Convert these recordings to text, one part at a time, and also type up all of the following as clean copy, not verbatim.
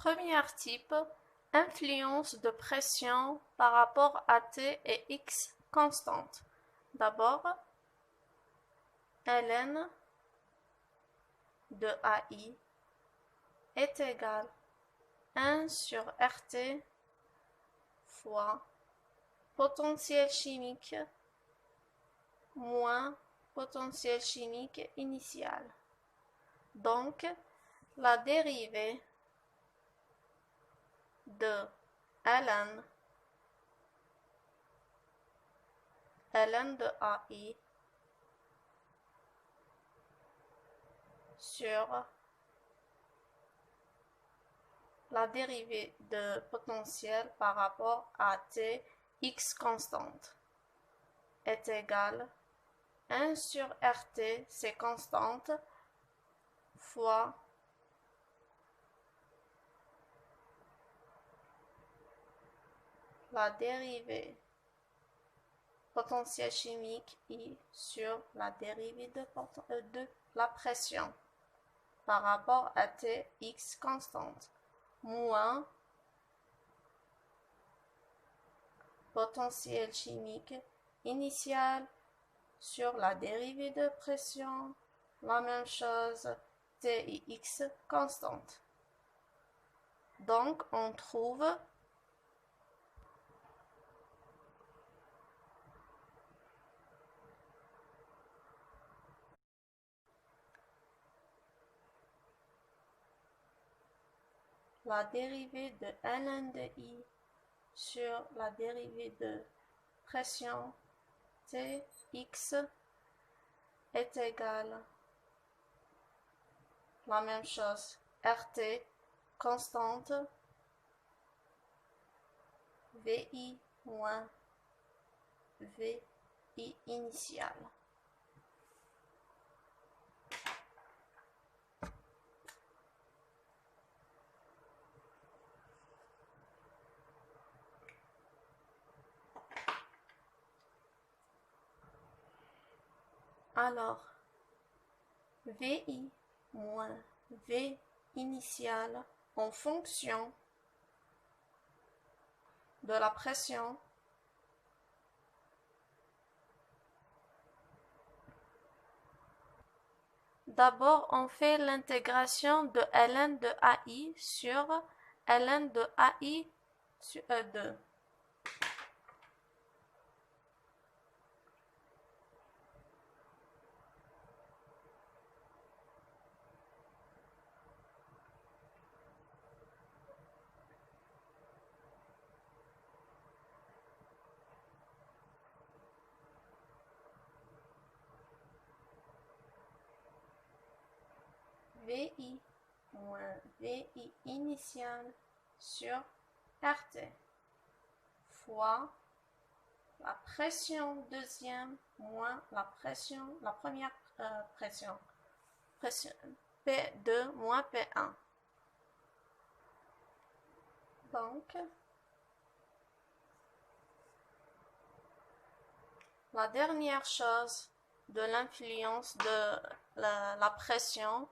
Premier type, influence de pression par rapport à T et X constantes. D'abord, ln de AI est égal 1 sur RT fois potentiel chimique moins potentiel chimique initial. Donc, la dérivée de ln de AI sur la dérivée de potentiel par rapport à T x constante est égale 1 sur RT, c'est constante, fois la dérivée potentiel chimique I sur la dérivée de la pression par rapport à T x constante, moins potentiel chimique initial sur la dérivée de pression, la même chose, T et x constante. Donc, on trouve la dérivée de ln de I sur la dérivée de pression Tx est égale la même chose, RT constante, VI moins VI initial. Alors, VI moins V initial en fonction de la pression d'abord on fait l'intégration de ln de AI sur ln de AI sur E2. VI moins VI initial sur RT fois la pression deuxième moins la première pression P2 moins P1. Donc, la dernière chose de l'influence de la pression,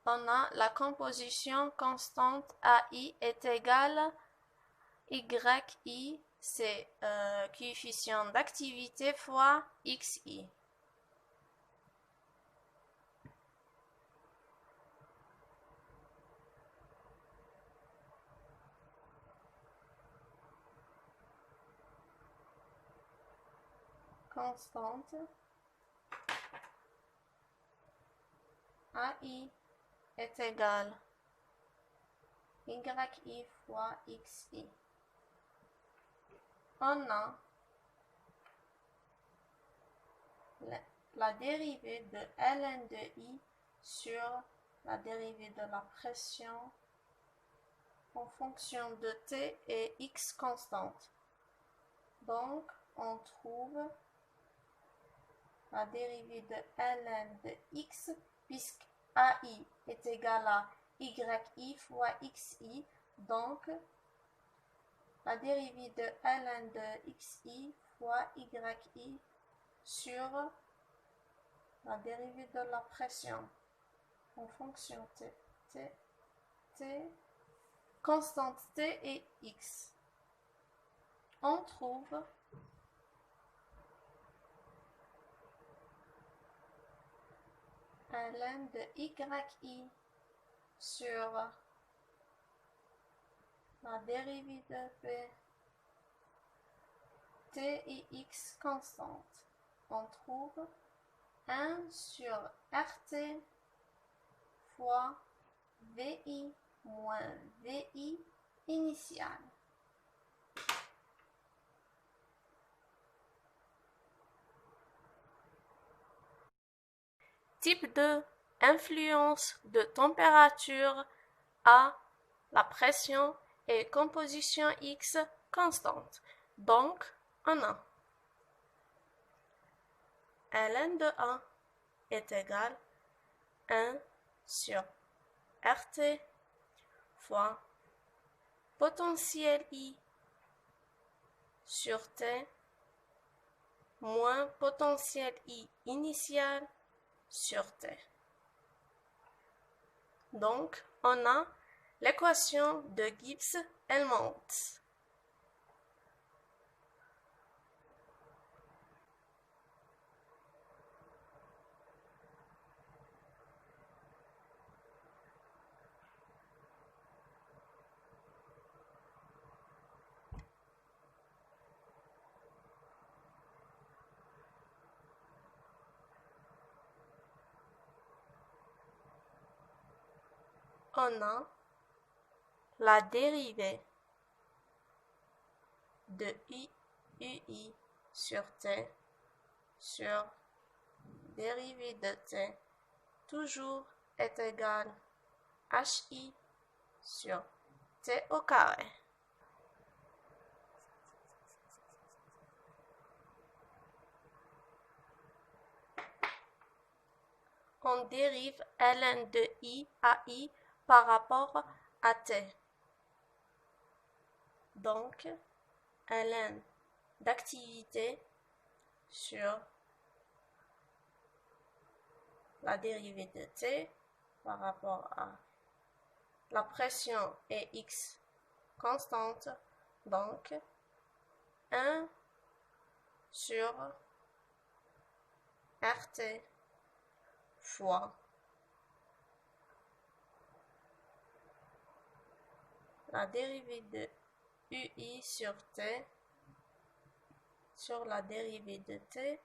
on a la composition constante AI est égale YI, c'est coefficient d'activité fois XI. Constante AI est égale YI fois XI. On a la dérivée de ln de I sur la dérivée de la pression en fonction de T et X constante. Donc, on trouve la dérivée de ln de X puisque AI est égal à YI fois XI. Donc, la dérivée de ln de XI fois YI sur la dérivée de la pression en fonction T constantes t et x. On trouve un ln de yi sur la dérivée de b t et x constantes. On trouve 1 sur rt fois vi moins vi initial. Type 2, influence de température à la pression et composition X constante. Donc, on a ln de A est égal à 1 sur RT fois potentiel I sur T moins potentiel I initial sur T. Donc, on a l'équation de Gibbs-Helmholtz. On a la dérivée de ui sur t sur dérivée de t toujours est égal hi sur t au carré. On dérive ln de i à i par rapport à t. Donc, ln d'activité sur la dérivée de t par rapport à la pression est x constante, donc 1 sur rt fois la dérivée de ui sur t sur la dérivée de t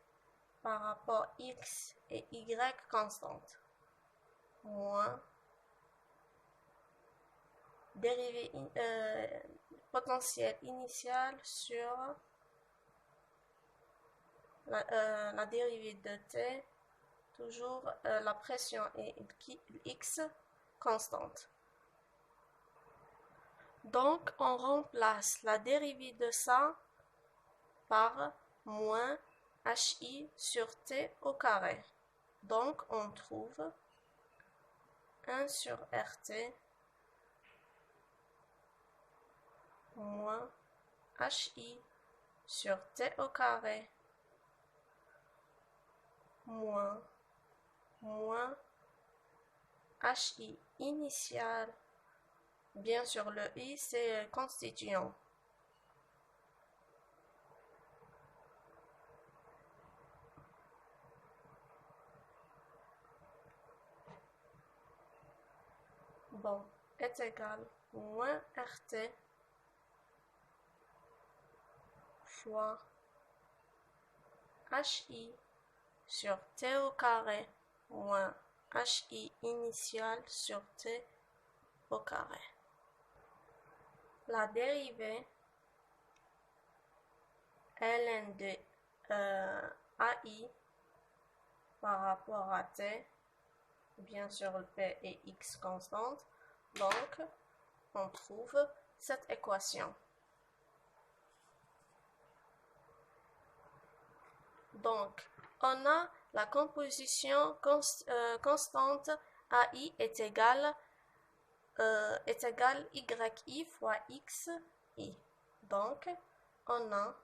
par rapport x et y constante moins dérivée potentiel initial sur la dérivée de t, toujours la pression est x constante. Donc, on remplace la dérivée de ça par moins hi sur t au carré. Donc, on trouve 1 sur rt moins hi sur t au carré moins hi initial. Bien sûr, le i c'est constituant. Bon, est égal moins rt fois hi sur t au carré moins hi initial sur t au carré. La dérivée ln de ai par rapport à t, bien sûr le p est x constante, donc on trouve cette équation. Donc, on a la composition constante AI est égale yi fois xi. Donc, on a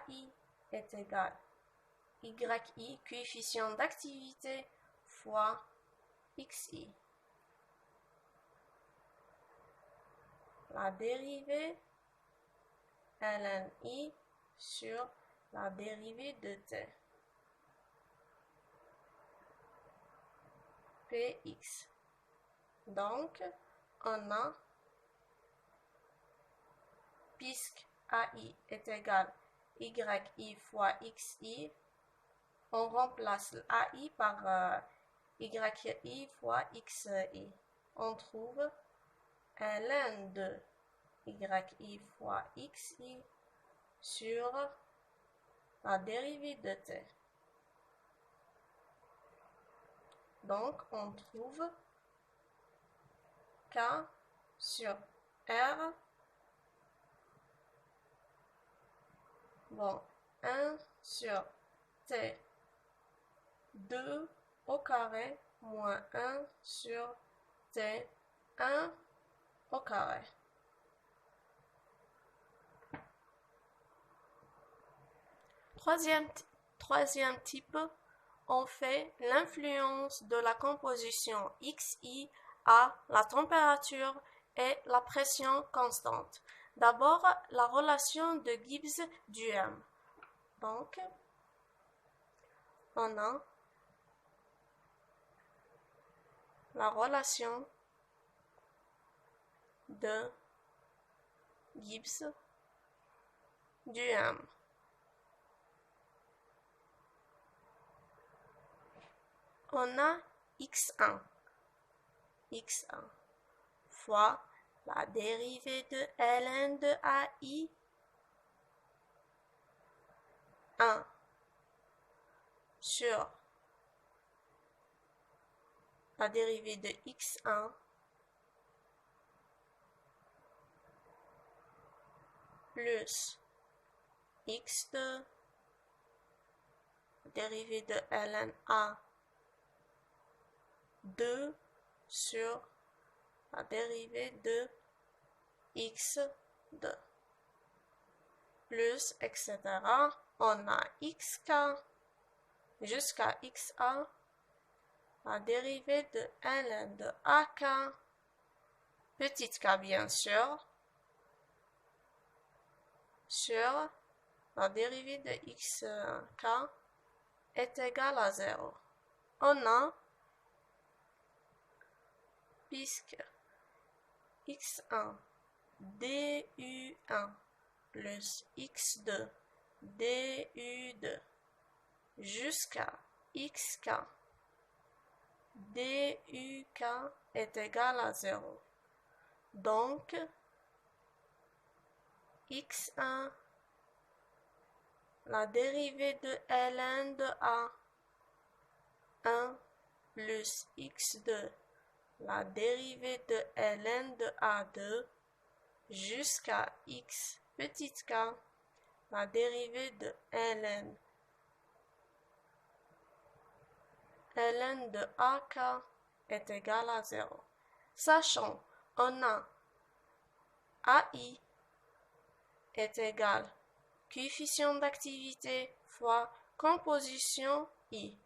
AI est égal YI, coefficient d'activité, fois XI. La dérivée ln I sur la dérivée de t. Px. Donc, on a, puisque AI est égal YI fois XI, on remplace AI par YI fois XI. On trouve ln de YI fois XI sur la dérivée de t. Donc, on trouve K sur R, bon, 1 sur T, 2 au carré, moins 1 sur T, 1 au carré. Troisième type, on fait l'influence de la composition XI à la température et la pression constante. D'abord, la relation de Gibbs-Duhem. Donc, on a la relation de Gibbs-Duhem. On a x1 fois la dérivée de ln de AI 1 sur la dérivée de x1 plus x2 dérivée de ln A 2 sur la dérivée de x2 plus etc. On a xk jusqu'à xa, la dérivée de ln de ak, petite k bien sûr, sur la dérivée de xk est égale à 0. On a, puisque x1 du1 plus x2 du2 jusqu'à xk duk est égal à 0. Donc, x1, la dérivée de ln de A 1 plus x2, la dérivée de ln de A2 jusqu'à x petite k, la dérivée de ln de AK est égale à 0. Sachant, on a AI est égal coefficient d'activité fois composition I.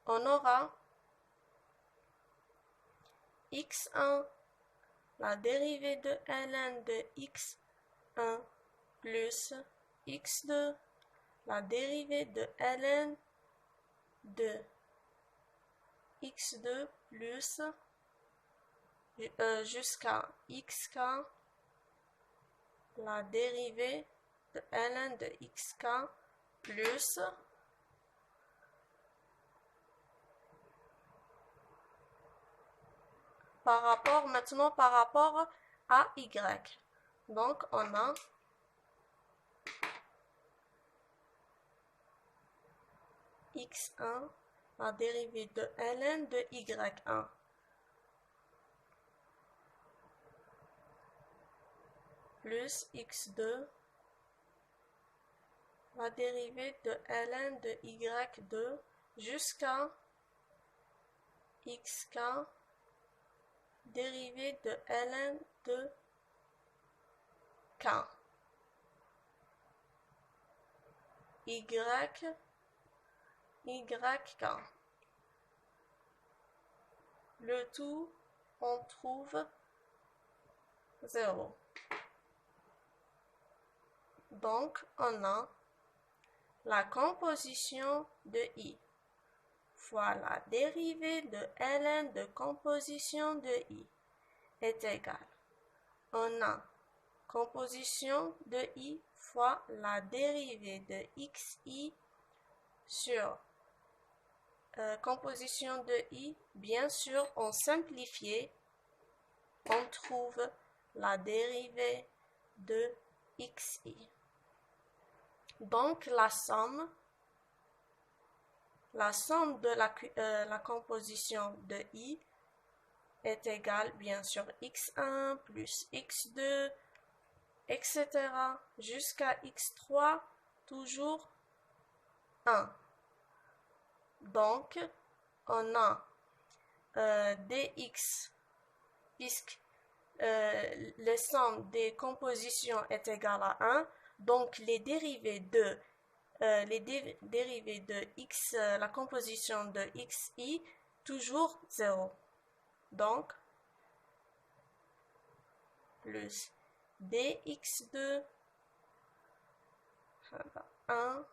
On aura x1, la dérivée de ln de x1 plus x2, la dérivée de ln de x2 plus jusqu'à xk, la dérivée de ln de xk plus par rapport à y. Donc on a x1, la dérivée de ln de y1 plus x2, la dérivée de ln de y2 jusqu'à xk, dérivée de ln de k. YK. Le tout, on trouve 0. Donc, on a la composition de I fois la dérivée de ln de composition de I est égale. On a composition de I fois la dérivée de xi sur composition de I. Bien sûr, on simplifie, on trouve la dérivée de xi. Donc, la somme de la composition de I est égale, bien sûr, x1 plus x2, etc. jusqu'à x3, toujours 1. Donc, on a dx, puisque la somme des compositions est égale à 1, donc les dérivés de x, la composition de xi, toujours 0. Donc, plus dx2 1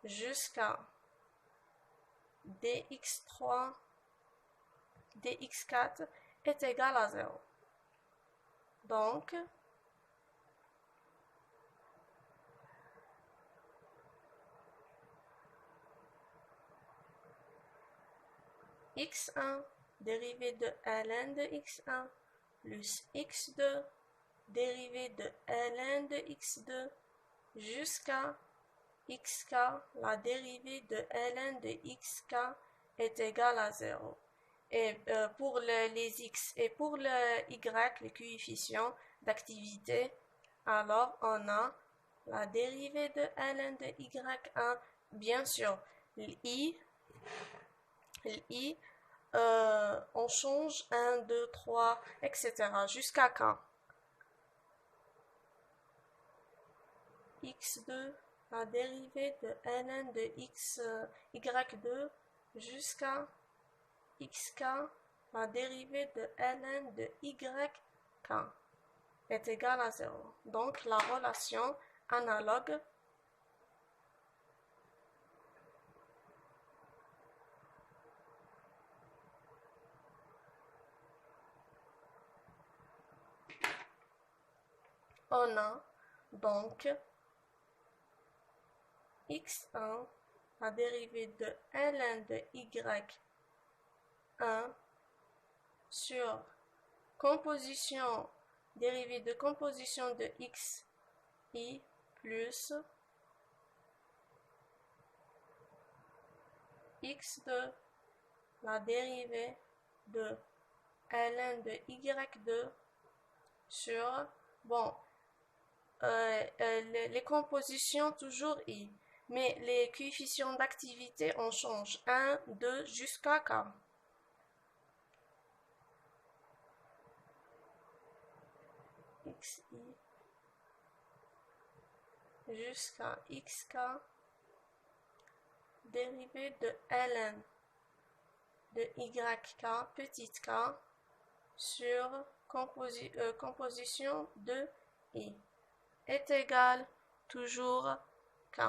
jusqu'à dx3, dx4 est égal à 0. Donc, x1 dérivée de ln de x1 plus x2 dérivée de ln de x2 jusqu'à xk, la dérivée de ln de xk est égale à 0. Et pour les x et pour le y, les coefficients d'activité, alors on a la dérivée de ln de y1, bien sûr, l'i, on change 1, 2, 3, etc. jusqu'à quand x2, la dérivée de ln de y2 jusqu'à xk, la dérivée de ln de yk est égale à 0. Donc, la relation analogue on a donc x1, la dérivée de ln de y1 sur composition, dérivée de composition de xi plus x2, la dérivée de ln de y2 sur, bon, les compositions toujours i, mais les coefficients d'activité on change 1, 2 jusqu'à k. xi jusqu'à xk, dérivée de ln de yk, petite k, sur composition de i est égal toujours k.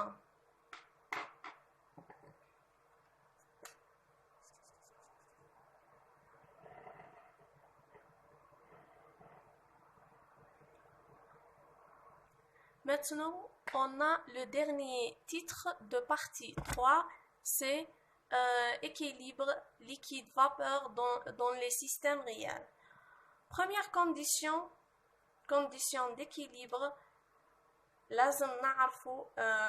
Maintenant, on a le dernier titre de partie 3, c'est équilibre liquide-vapeur dans les systèmes réels. Première condition d'équilibre, لازم نعرفوا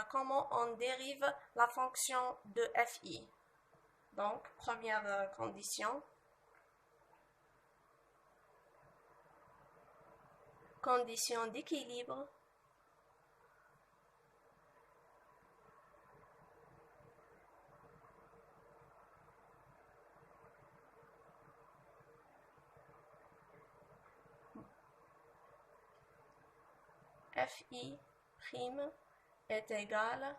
comment on dérive la fonction de fi. Donc, première condition d'équilibre. Fi' est égal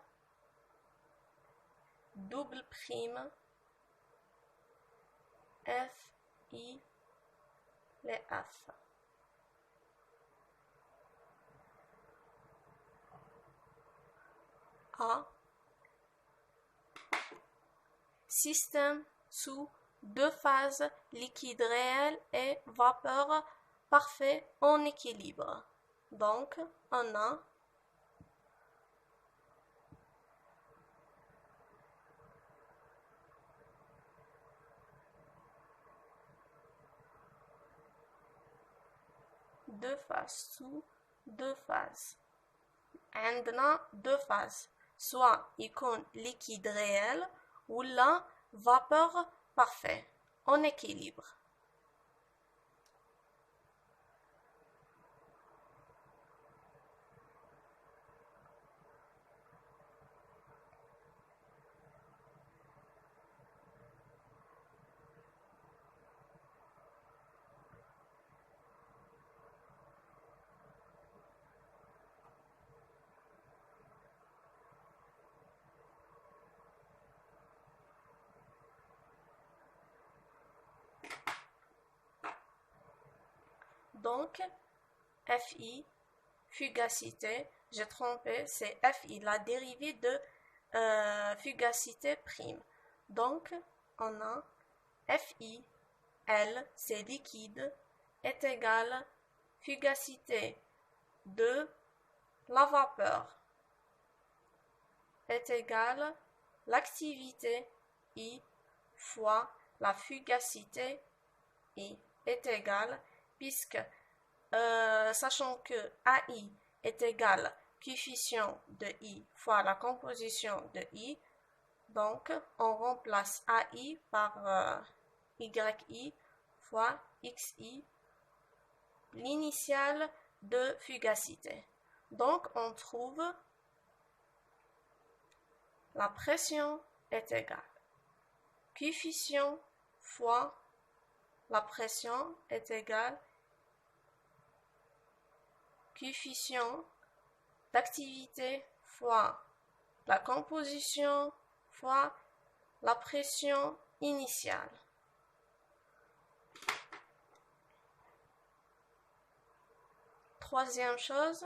double prime F, I, les F. A. Système sous deux phases, liquide réel et vapeur parfait en équilibre. Donc, on a deux phases sous deux phases. عندنا deux phases, soit يكون liquide réel ou la vapeur parfait en équilibre. Donc, Fi, fugacité, j'ai trompé, c'est Fi, la dérivée de fugacité prime. Donc, on a Fi, L, c'est liquide, est égal fugacité de la vapeur, est égal l'activité I fois la fugacité I est égal, puisque sachant que AI est égal coefficient de I fois la composition de I, donc on remplace AI par YI fois XI, l'initiale de fugacité. Donc on trouve la pression est égale coefficient fois la pression est égale coefficient d'activité fois la composition fois la pression initiale. Troisième chose,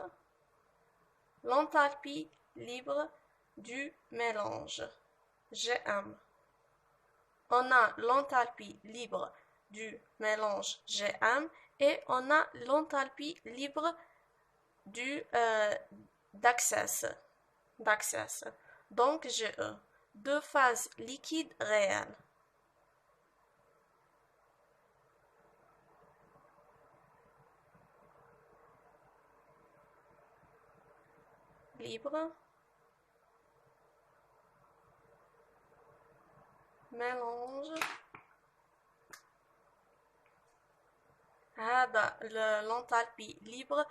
l'enthalpie libre du mélange, Gm. On a l'enthalpie libre du mélange Gm et on a l'enthalpie libre du d'accès. Donc GE, deux phases liquides réelles. Libre, mélange. l'enthalpie libre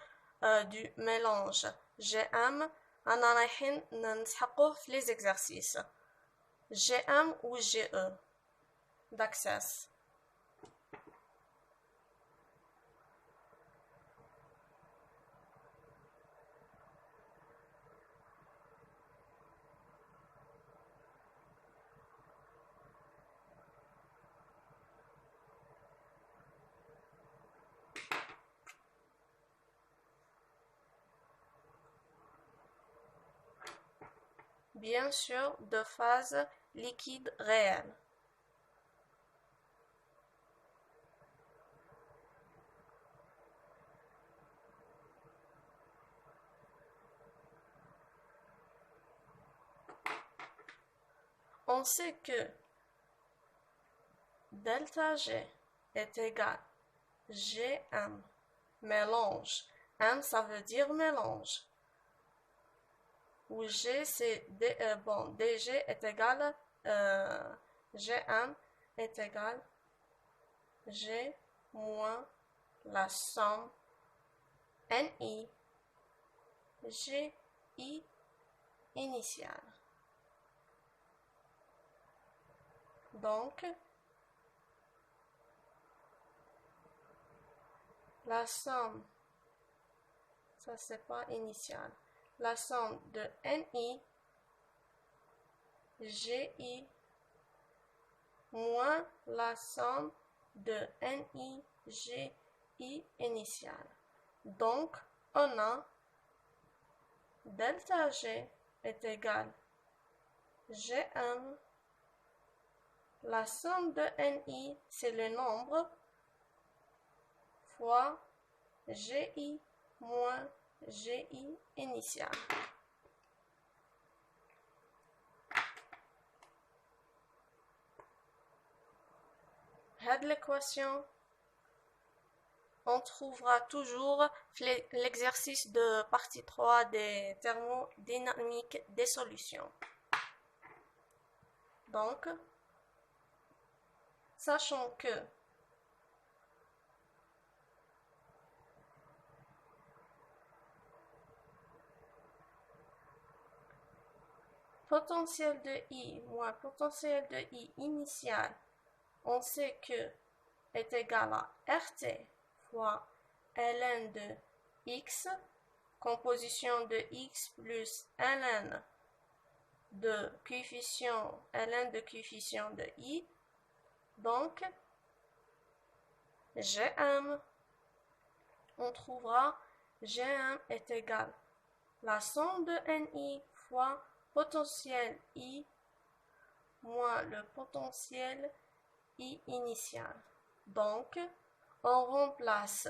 du mélange GM. أنا رايحين نسحقوه في les exercices. GM ou GE d'accès. Bien sûr, de phase liquide réelle. On sait que delta G est égal Gm mélange. M, ça veut dire mélange. Où G, c'est DG est égal Gm est égal G moins la somme Ni Gi initiale. Donc, la somme, ça c'est pas initial, la somme de NI, GI, moins la somme de NI, GI initiale. Donc, on a delta G est égal Gm, la somme de NI, c'est le nombre, fois GI moins GI initial. De l'équation, on trouvera toujours l'exercice de partie 3 des thermodynamiques des solutions. Donc, sachant que potentiel de I moins potentiel de I initial, on sait que est égal à RT fois ln de x, composition de x plus ln de coefficient de I. Donc, Gm, on trouvera Gm est égal la somme de Ni fois potentiel I moins le potentiel I initial. Donc, on remplace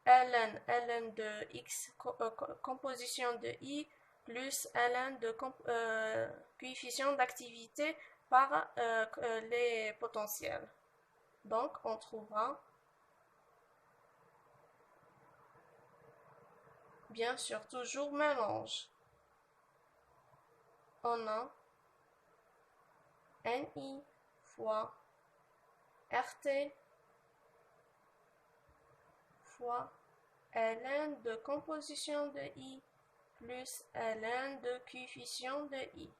ln de x, composition de I, plus ln de coefficient d'activité par les potentiels. Donc, on trouvera, bien sûr, toujours mélange. On a Ni fois RT fois ln de composition de I plus ln de coefficient de I.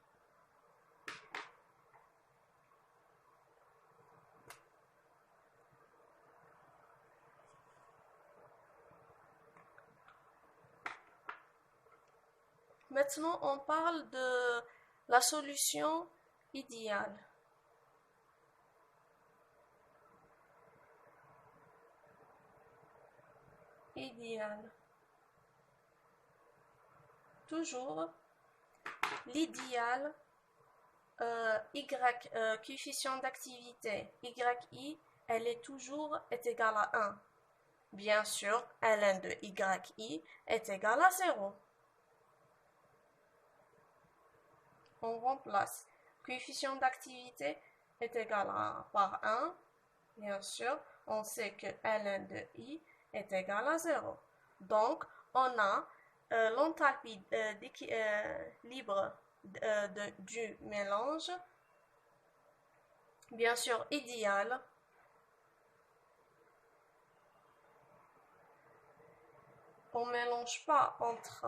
Maintenant, on parle de la solution idéale. Toujours, l'idéal coefficient d'activité yi, elle est toujours égale à 1. Bien sûr, ln de yi est égal à 0. On remplace coefficient d'activité est égal par 1. Bien sûr, on sait que ln de i est égal à 0. Donc, on a l'enthalpie libre du mélange, bien sûr idéal, on ne mélange pas entre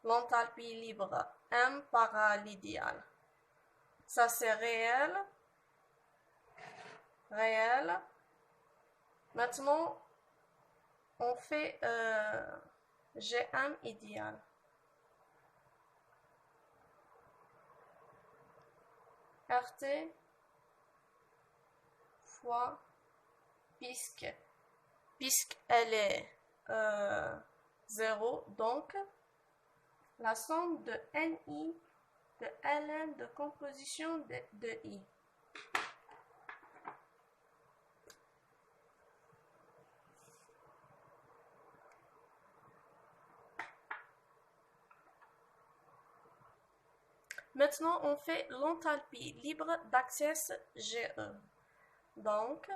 l'enthalpie libre M par l'idéal. Ça c'est réel. Maintenant, on fait Gm idéal. RT fois, puisqu'elle est 0, donc la somme de Ni de ln de composition de I. Maintenant, on fait l'enthalpie libre d'accès GE. Donc,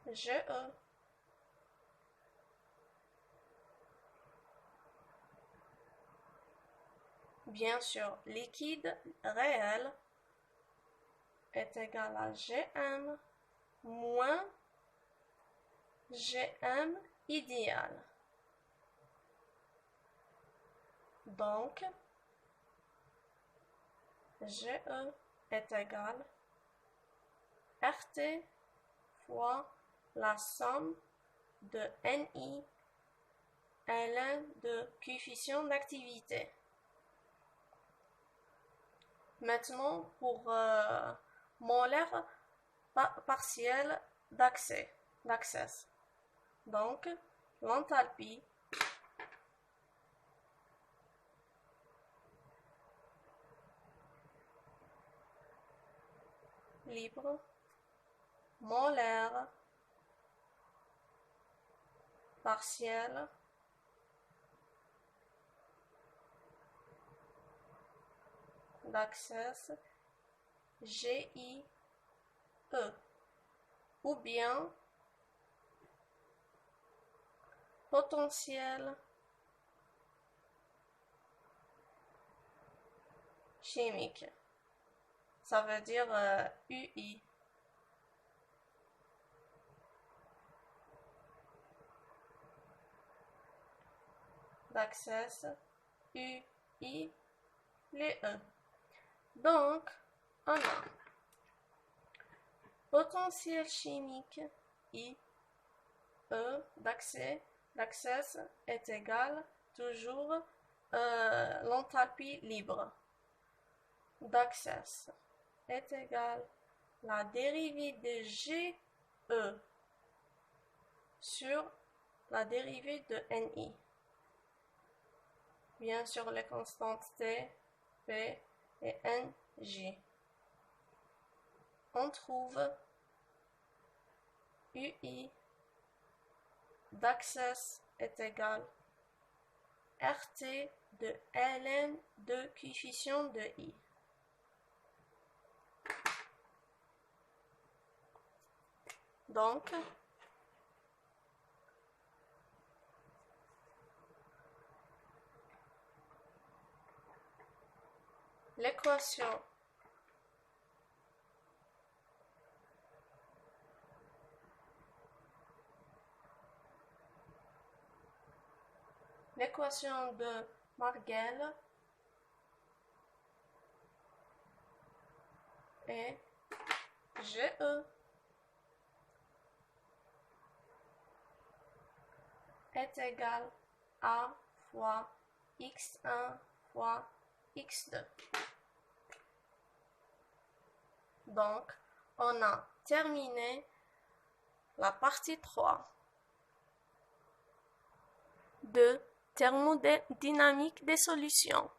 GE bien sûr liquide réel est égal à Gm moins Gm idéal. Donc, GE est égal RT fois la somme de NI ln de coefficient d'activité. Maintenant, pour molaire partiel d'accès. Donc, l'enthalpie libre molaire partiel d'accès GIE ou bien potentiel chimique. Ça veut dire UI. D'accès UI, les E. Donc, on a potentiel chimique I, E d'accès est égal toujours l'enthalpie libre d'accès est égal la dérivée de GE sur la dérivée de NI. Bien sûr, les constantes T, P et NJ. On trouve UI d'accès est égal RT de ln de coefficient de I. Donc, l'équation de Margel est GE est égal à fois x1 fois x2. Donc, on a terminé la partie 3 de thermodynamique des solutions.